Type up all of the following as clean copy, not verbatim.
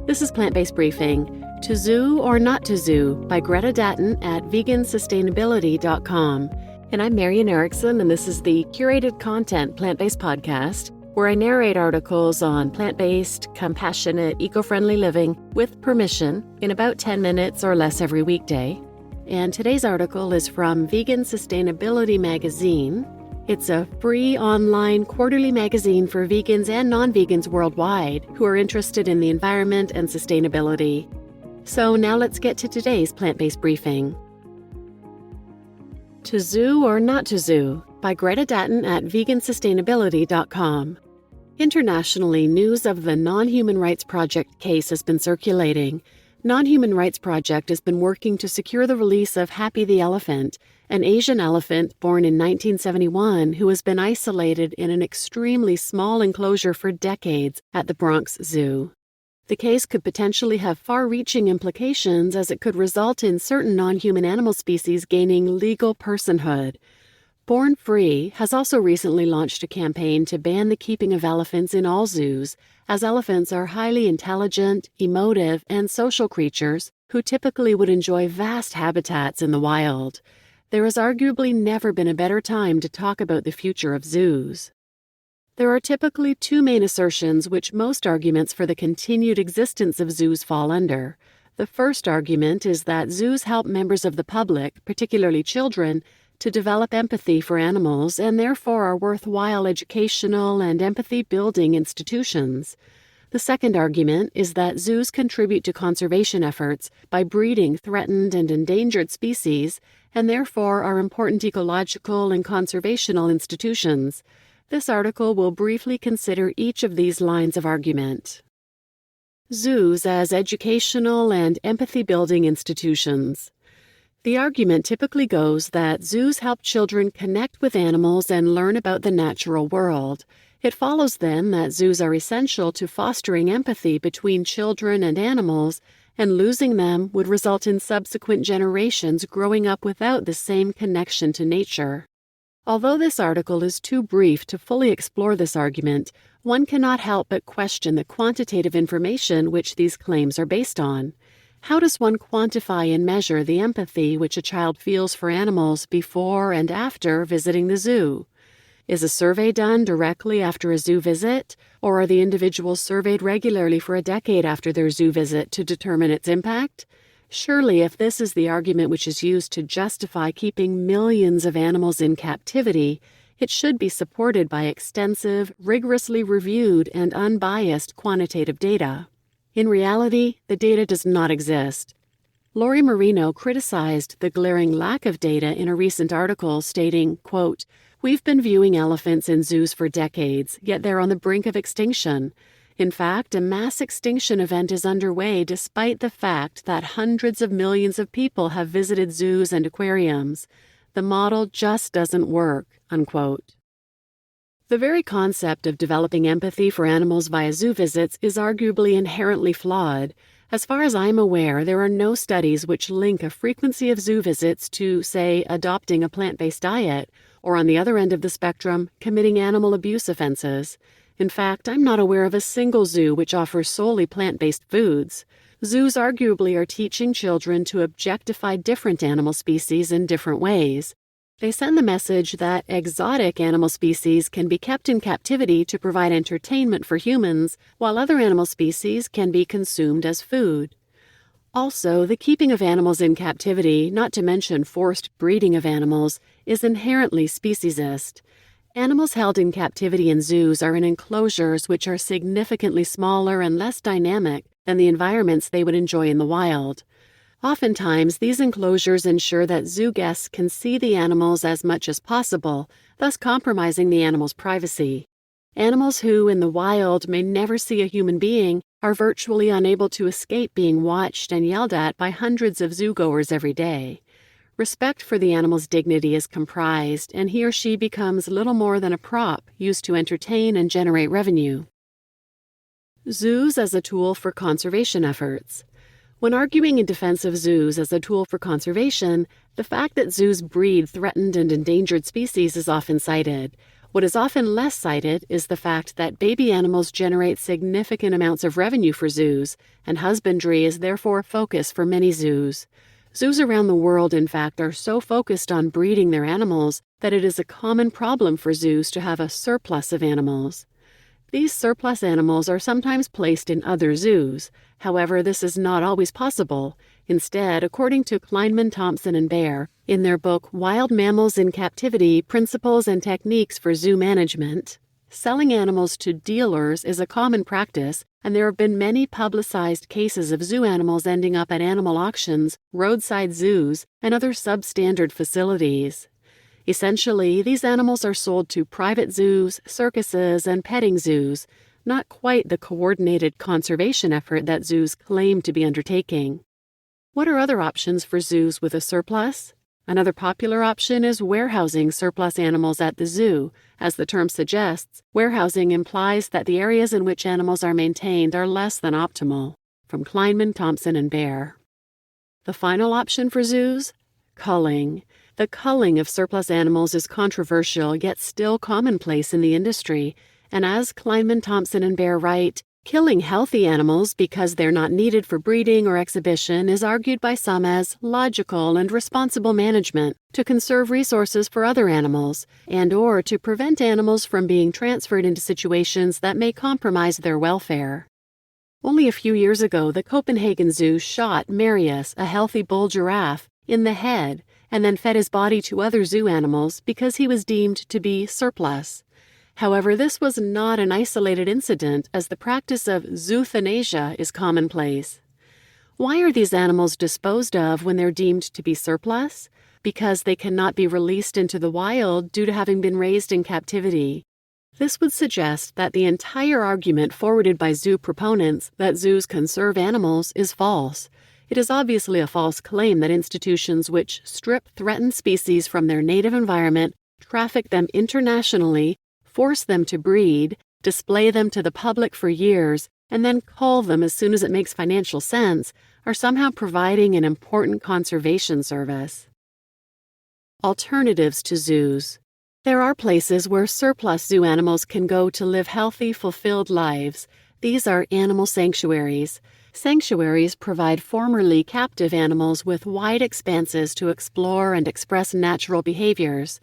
This is Plant-Based Briefing, To Zoo or Not to Zoo by Gretta Dattan at vegansustainability.com. And I'm Marian Erickson, and this is the curated content plant-based podcast where I narrate articles on plant-based, compassionate, eco-friendly living with permission in about 10 minutes or less every weekday. And today's article is from vegansustainabilitymagazine. It's a free online quarterly magazine for vegans and non-vegans worldwide who are interested in the environment and sustainability. So now let's get to today's plant-based briefing. To Zoo or Not to Zoo by Gretta Dattan at vegansustainability.com. Internationally, news of the Non-Human Rights Project case has been circulating. Non-Human Rights Project has been working to secure the release of Happy the elephant, an Asian elephant born in 1971 who has been isolated in an extremely small enclosure for decades at the Bronx Zoo. The case could potentially have far-reaching implications as it could result in certain non-human animal species gaining legal personhood. Born Free has also recently launched a campaign to ban the keeping of elephants in all zoos, as elephants are highly intelligent, emotive, and social creatures who typically would enjoy vast habitats in the wild. There has arguably never been a better time to talk about the future of zoos. There are typically two main assertions which most arguments for the continued existence of zoos fall under. The first argument is that zoos help members of the public, particularly children, to develop empathy for animals and therefore are worthwhile educational and empathy-building institutions. The second argument is that zoos contribute to conservation efforts by breeding threatened and endangered species and therefore are important ecological and conservational institutions. This article will briefly consider each of these lines of argument. Zoos as educational and empathy-building institutions. The argument typically goes that zoos help children connect with animals and learn about the natural world. It follows then that zoos are essential to fostering empathy between children and animals, and losing them would result in subsequent generations growing up without the same connection to nature. Although this article is too brief to fully explore this argument, one cannot help but question the quantitative information which these claims are based on. How does one quantify and measure the empathy which a child feels for animals before and after visiting the zoo? Is a survey done directly after a zoo visit, or are the individuals surveyed regularly for a decade after their zoo visit to determine its impact? Surely, if this is the argument which is used to justify keeping millions of animals in captivity, it should be supported by extensive, rigorously reviewed, and unbiased quantitative data. In reality, the data does not exist. Lori Marino criticized the glaring lack of data in a recent article, stating, quote, "We've been viewing elephants in zoos for decades, yet they're on the brink of extinction. In fact, a mass extinction event is underway despite the fact that hundreds of millions of people have visited zoos and aquariums. The model just doesn't work," unquote. The very concept of developing empathy for animals via zoo visits is arguably inherently flawed. As far as I'm aware, there are no studies which link a frequency of zoo visits to, say, adopting a plant-based diet, or on the other end of the spectrum, committing animal abuse offenses. In fact, I'm not aware of a single zoo which offers solely plant-based foods. Zoos arguably are teaching children to objectify different animal species in different ways. They send the message that exotic animal species can be kept in captivity to provide entertainment for humans, while other animal species can be consumed as food. Also, the keeping of animals in captivity, not to mention forced breeding of animals, is inherently speciesist. Animals held in captivity in zoos are in enclosures which are significantly smaller and less dynamic than the environments they would enjoy in the wild. Oftentimes, these enclosures ensure that zoo guests can see the animals as much as possible, thus compromising the animal's privacy. Animals who, in the wild, may never see a human being are virtually unable to escape being watched and yelled at by hundreds of zoogoers every day. Respect for the animal's dignity is comprised, and he or she becomes little more than a prop used to entertain and generate revenue. Zoos as a tool for conservation efforts. When arguing in defense of zoos as a tool for conservation, the fact that zoos breed threatened and endangered species is often cited. What is often less cited is the fact that baby animals generate significant amounts of revenue for zoos, and husbandry is therefore a focus for many zoos. Zoos around the world, in fact, are so focused on breeding their animals that it is a common problem for zoos to have a surplus of animals. These surplus animals are sometimes placed in other zoos. However, this is not always possible. Instead, according to Kleinman, Thompson, and Baer, in their book Wild Mammals in Captivity: Principles and Techniques for Zoo Management, selling animals to dealers is a common practice, and there have been many publicized cases of zoo animals ending up at animal auctions, roadside zoos, and other substandard facilities. Essentially, these animals are sold to private zoos, circuses, and petting zoos, not quite the coordinated conservation effort that zoos claim to be undertaking. What are other options for zoos with a surplus? Another popular option is warehousing surplus animals at the zoo. As the term suggests, warehousing implies that the areas in which animals are maintained are less than optimal. From Kleinman, Thompson, and Baer. The final option for zoos? Culling. The culling of surplus animals is controversial yet still commonplace in the industry, and as Kleinman, Thompson, and Baer write, killing healthy animals because they're not needed for breeding or exhibition is argued by some as logical and responsible management to conserve resources for other animals and/or to prevent animals from being transferred into situations that may compromise their welfare. Only a few years ago, the Copenhagen Zoo shot Marius, a healthy bull giraffe, in the head and then fed his body to other zoo animals because he was deemed to be surplus. However, this was not an isolated incident, as the practice of zoothanasia is commonplace. Why are these animals disposed of when they're deemed to be surplus? Because they cannot be released into the wild due to having been raised in captivity. This would suggest that the entire argument forwarded by zoo proponents that zoos conserve animals is false. It is obviously a false claim that institutions which strip threatened species from their native environment, traffic them internationally, force them to breed, display them to the public for years, and then cull them as soon as it makes financial sense, are somehow providing an important conservation service. Alternatives to zoos. There are places where surplus zoo animals can go to live healthy, fulfilled lives. These are animal sanctuaries. Sanctuaries provide formerly captive animals with wide expanses to explore and express natural behaviors.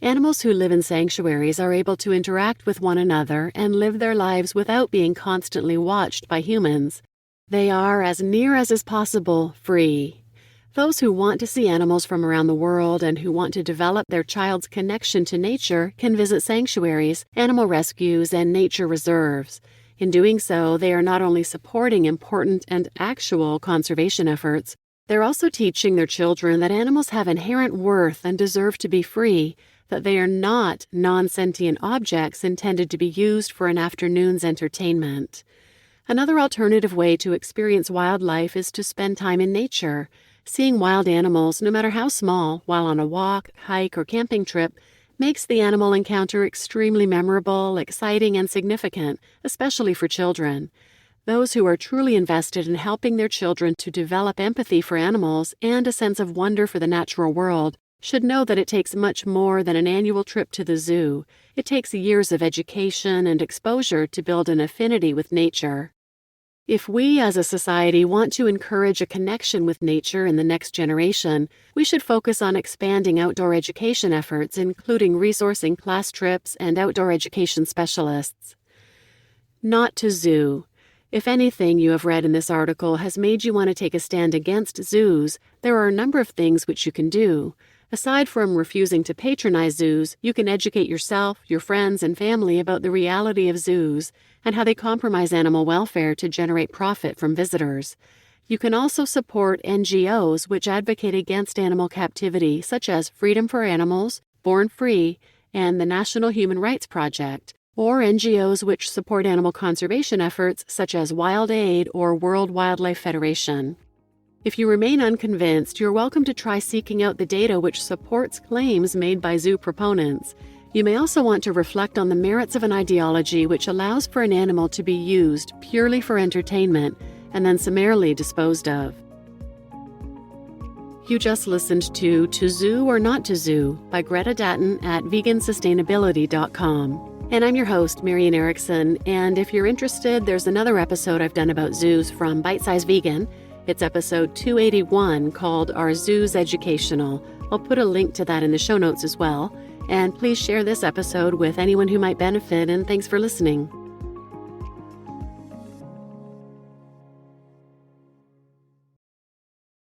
Animals who live in sanctuaries are able to interact with one another and live their lives without being constantly watched by humans. They are, as near as is possible, free. Those who want to see animals from around the world and who want to develop their child's connection to nature can visit sanctuaries, animal rescues, and nature reserves. In doing so, they are not only supporting important and actual conservation efforts, they're also teaching their children that animals have inherent worth and deserve to be free, that they are not non-sentient objects intended to be used for an afternoon's entertainment. Another alternative way to experience wildlife is to spend time in nature. Seeing wild animals, no matter how small, while on a walk, hike, or camping trip, makes the animal encounter extremely memorable, exciting, and significant, especially for children. Those who are truly invested in helping their children to develop empathy for animals and a sense of wonder for the natural world should know that it takes much more than an annual trip to the zoo. It takes years of education and exposure to build an affinity with nature. If we as a society want to encourage a connection with nature in the next generation, we should focus on expanding outdoor education efforts, including resourcing class trips and outdoor education specialists. Not to zoo. If anything you have read in this article has made you want to take a stand against zoos, there are a number of things which you can do. Aside from refusing to patronize zoos, you can educate yourself, your friends, and family about the reality of zoos and how they compromise animal welfare to generate profit from visitors. You can also support NGOs which advocate against animal captivity, such as Freedom for Animals, Born Free, and the National Human Rights Project, or NGOs which support animal conservation efforts, such as Wild Aid or World Wildlife Federation. If you remain unconvinced, you're welcome to try seeking out the data which supports claims made by zoo proponents. You may also want to reflect on the merits of an ideology which allows for an animal to be used purely for entertainment and then summarily disposed of. You just listened to Zoo or Not to Zoo by Gretta Dattan at vegansustainability.com. And I'm your host, Marian Erickson, and if you're interested, there's another episode I've done about zoos from Bite Size Vegan. It's episode 281 called Are Zoos Educational? I'll put a link to that in the show notes as well. And please share this episode with anyone who might benefit, and thanks for listening.